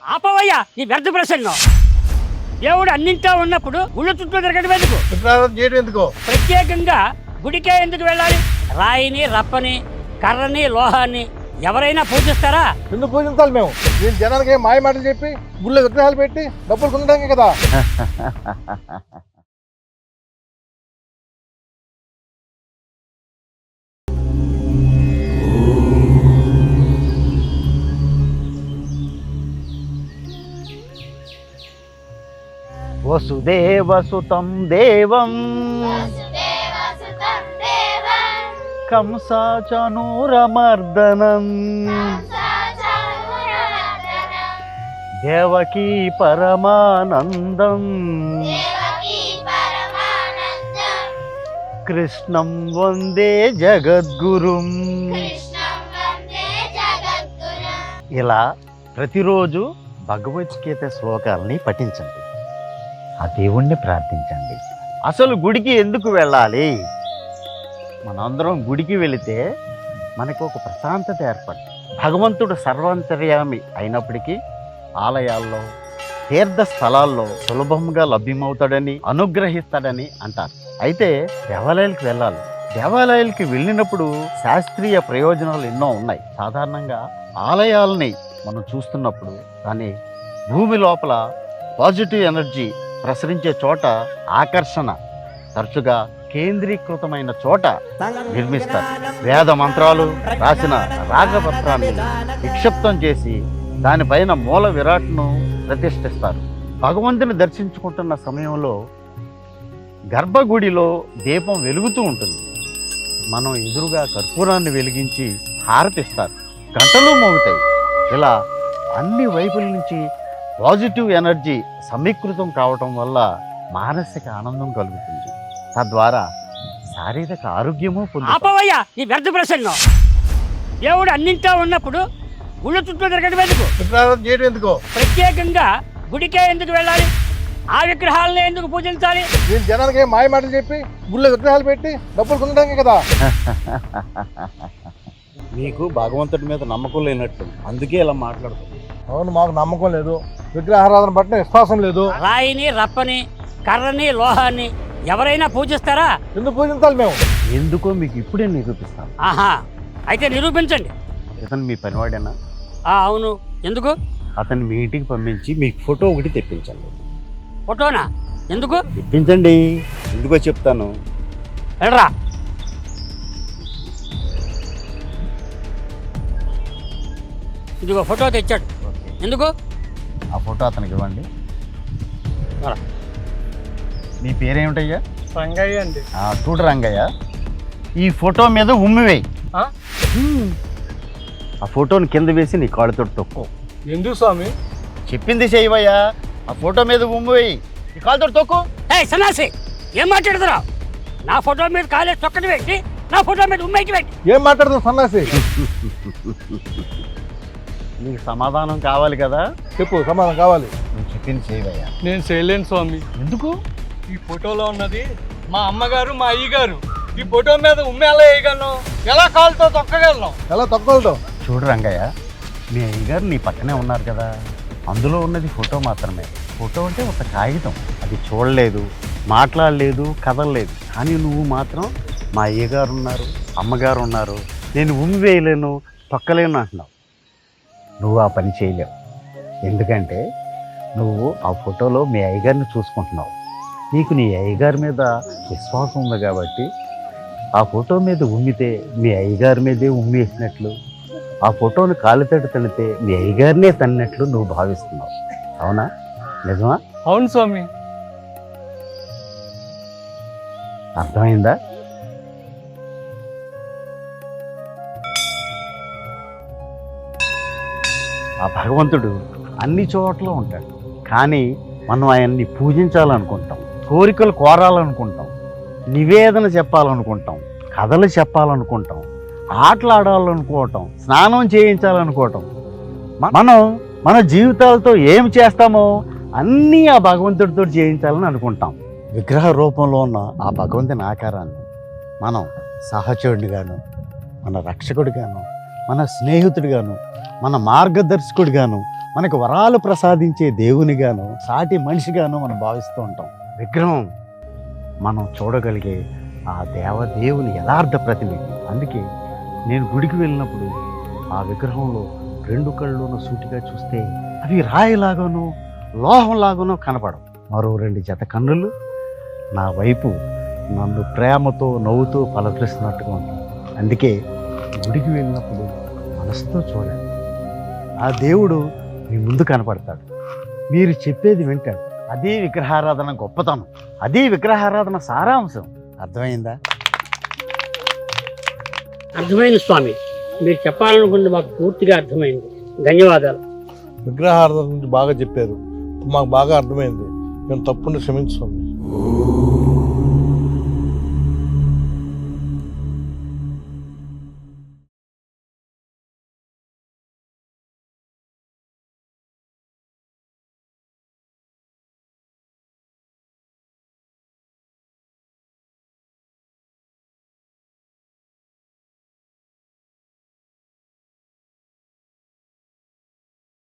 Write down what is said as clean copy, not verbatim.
ఆపవయ్యా ఈ వ్యర్థ ప్రసంగం. దేవుడు అన్నింటా ఉన్నప్పుడు గుళ్ళ చుట్టూ తిరగడం ఎందుకు? విగ్రహారాధన చేయడం ఎందుకు? ప్రత్యేకంగా గుడికే ఎందుకు వెళ్ళాలి? రాయిని, రప్పని, కర్రని, లోహాన్ని ఎవరైనా పూజిస్తారా? ఎందుకు పూజించాలి మేము? నేను జనానికి ఏం మాయ మాటలు చెప్పి గుళ్ళో విగ్రహాలు పెట్టి డబ్బులు పొందడానికి కదా. వసుదేవసుతం దేవం కంసాచనూరమర్దనం దేవకీ పరమానందం కృష్ణం వందే జగద్గురుం. ఇలా ప్రతిరోజు భగవద్గీత శ్లోకాలని పఠించండి, ఆ దేవుణ్ణి ప్రార్థించండి. అసలు గుడికి ఎందుకు వెళ్ళాలి? మనందరం గుడికి వెళితే మనకు ఒక ప్రశాంతత ఏర్పడుతుంది. భగవంతుడు సర్వాంతర్యామి అయినప్పటికీ ఆలయాల్లో, తీర్థ స్థలాల్లో సులభంగా లభ్యమవుతాడని, అనుగ్రహిస్తాడని అంటారు. అయితే దేవాలయాలకు వెళ్ళాలి. దేవాలయాలకి వెళ్ళినప్పుడు శాస్త్రీయ ప్రయోజనాలు ఎన్నో ఉన్నాయి. సాధారణంగా ఆలయాలని మనం చూస్తున్నప్పుడు దాని భూమి లోపల పాజిటివ్ ఎనర్జీ ప్రసరించే చోట, ఆకర్షణ తరచుగా కేంద్రీకృతమైన చోట నిర్మిస్తారు. వేద మంత్రాలు రాసిన రాగపత్రాన్ని నిక్షిప్తం చేసి దానిపైన మూల విరాట్ను ప్రతిష్ఠిస్తారు. భగవంతుని దర్శించుకుంటున్న సమయంలో గర్భగుడిలో దీపం వెలుగుతూ ఉంటుంది. మనం ఎదురుగా కర్పూరాన్ని వెలిగించి హారతిస్తారు, గంటలు మోగుతాయి. ఇలా అన్ని వైపుల నుంచి పాజిటివ్ ఎనర్జీ సమీకృతం కావటం వల్ల మానసిక ఆనందం కలుగుతుంది. తద్వారా శారీరక ఆరోగ్యము పొందుతారు. ఆపవయ్యా ఈ వ్యర్థ ప్రసంగం. దేవుడు అన్నింటా ఉన్నప్పుడు గుళ్ళ చుట్టూ తిరగడం ఎందుకు? విగ్రహారాధన చేయడం ఎందుకు? ప్రత్యేకంగా గుడికే ఎందుకు వెళ్ళాలి? ఆ విగ్రహాలను ఎందుకు పూజించాలి? నేను జనానికి ఏం మాయ మాటలు చెప్పి గుళ్ళో విగ్రహాలు పెట్టి డబ్బులు పొందడానికి కదా. మీకు భగవంతుడి మీద నమ్మకం లేనట్టు, అందుకే ఇలా మాట్లాడుతుంది. అవును, మాకు నమ్మకం లేదు, విగ్రహారాధన పట్ల విశ్వాసం లేదు. రాయిని, రప్పని, కర్రని, లోహాన్ని ఎవరైనా పూజిస్తారా? ఎందుకు పూజించాలి మేము? ఎందుకో మీకు ఇప్పుడే నిరూపిస్తాను. ఆహా, అయితే నిరూపించండి. ఇతను మీ పనివాడేనా? అవును. ఎందుకు? అతన్ని మీ ఇంటికి పంపించి మీకు ఫోటో ఒకటి తెప్పించండి. ఫోటోనా? ఎందుకు? తెప్పించండి, ఎందుకో చెప్తాను. వెళ్ళరా. ఇదిగో ఫోటో తెచ్చాడు. ఎందుకు? ఆ ఫోటో అతనికి ఇవ్వండి. నీ పేరేమిటయ్యా? రంగయ్య అండి. చూడు రంగయ్య, ఈ ఫోటో మీద ఉమ్మి వేయి. ఆ ఫోటోని కింద వేసి నీ కాళ్ళతో తొక్కు. ఎందుకు స్వామి? చెప్పింది చేయవయ్యా. ఆ ఫోటో మీద ఉమ్మి వేయి, నీ కాళ్ళతో తొక్కు. సన్నాసి, ఏం మాట్లాడుతున్నావు? నా ఫోటో మీద కాలేజ్ తొక్కటి పెట్టి నా ఫోటో మీద ఉమ్మేకి పెట్టి ఏం మాట్లాడుతావు సన్నాసి? నీకు సమాధానం కావాలి కదా, చెప్పు, సమాధానం కావాలి. నువ్వు చెప్పింది చేయవయ్యా. నేను చేయలేను స్వామి. ఎందుకు? ఈ ఫోటోలో ఉన్నది మా అమ్మగారు, మా అయ్యగారు. ఈ ఫోటో మీద ఉమ్మి ఎలా వేయగలను? ఎలా కాలుతో తొక్కగలను? ఎలా తక్కువతో? చూడు రంగయ్య, మీ అయ్యగారు నీ పక్కనే ఉన్నారు కదా, అందులో ఉన్నది ఫోటో మాత్రమే. ఫోటో అంటే ఒక కాగితం, అది చూడలేదు, మాట్లాడలేదు, కదలలేదు. కానీ నువ్వు మాత్రం మా అయ్యగారు ఉన్నారు, అమ్మగారు ఉన్నారు, నేను ఉమ్మి వేయలేను, తొక్కలేను అంటున్నావు. నువ్వు ఆ పని చేయలేవు. ఎందుకంటే నువ్వు ఆ ఫోటోలో మీ అయ్యగారిని చూసుకుంటున్నావు. నీకు నీ అయ్యగారి మీద విశ్వాసం ఉంది కాబట్టి ఆ ఫోటో మీద ఉమ్మితే మీ అయ్యగారి మీదే ఉమ్మి వేసినట్లు, ఆ ఫోటోను కాలుతడి తనితే మీ అయ్యగారినే తన్నట్లు నువ్వు భావిస్తున్నావు. అవునా? నిజమా? అవును స్వామి. అర్థమైందా? ఆ భగవంతుడు అన్ని చోట్ల ఉంటాడు, కానీ మనం ఆయన్ని పూజించాలనుకుంటాం, కోరికలు కోరాలనుకుంటాం, నివేదన చెప్పాలనుకుంటాం, కథలు చెప్పాలనుకుంటాం, ఆటలు ఆడాలనుకోవటం, స్నానం చేయించాలనుకోవటం. మనం మన జీవితాలతో ఏం చేస్తామో అన్నీ ఆ భగవంతుడితో చేయించాలని అనుకుంటాం. విగ్రహ రూపంలో ఉన్న ఆ భగవంతుని ఆకారాన్ని మనం సహచరుడిగాను, మన రక్షకుడిగాను, మన స్నేహితుడిగాను, మన మార్గదర్శకుడిగాను మనకు వరాలు ప్రసాదించే దేవునిగాను సాటి మనిషిగాను మనం భావిస్తూ ఉంటాం. విగ్రహం మనం చూడగలిగే ఆ దేవదేవుని యథార్థ ప్రతినిధి. అందుకే నేను గుడికి వెళ్ళినప్పుడు ఆ విగ్రహంలో 2 కళ్ళును సూటిగా చూస్తే అవి రాయిలాగానో లోహంలాగానో కనపడవు. మరో 2 జత కన్నులు నా వైపు నన్ను ప్రేమతో నవ్వుతూ పలకరిస్తున్నట్టుగా ఉంటుంది. అందుకే గుడికి వెళ్ళినప్పుడు మనసుతో చూడండి. ఆ దేవుడు మీ ముందు కనపడతాడు, మీరు చెప్పేది వింటాడు. అదే విగ్రహారాధన గొప్పతనం, అదే విగ్రహారాధన సారాంశం. అర్థమైందా? అర్థమైంది స్వామి, మీరు చెప్పాలనుకుంటే మాకు పూర్తిగా అర్థమైంది. ధన్యవాదాలు. విగ్రహార్థం గురించి బాగా చెప్పారు, మాకు బాగా అర్థమైంది. మేము తప్పుని క్షమించుకోండి.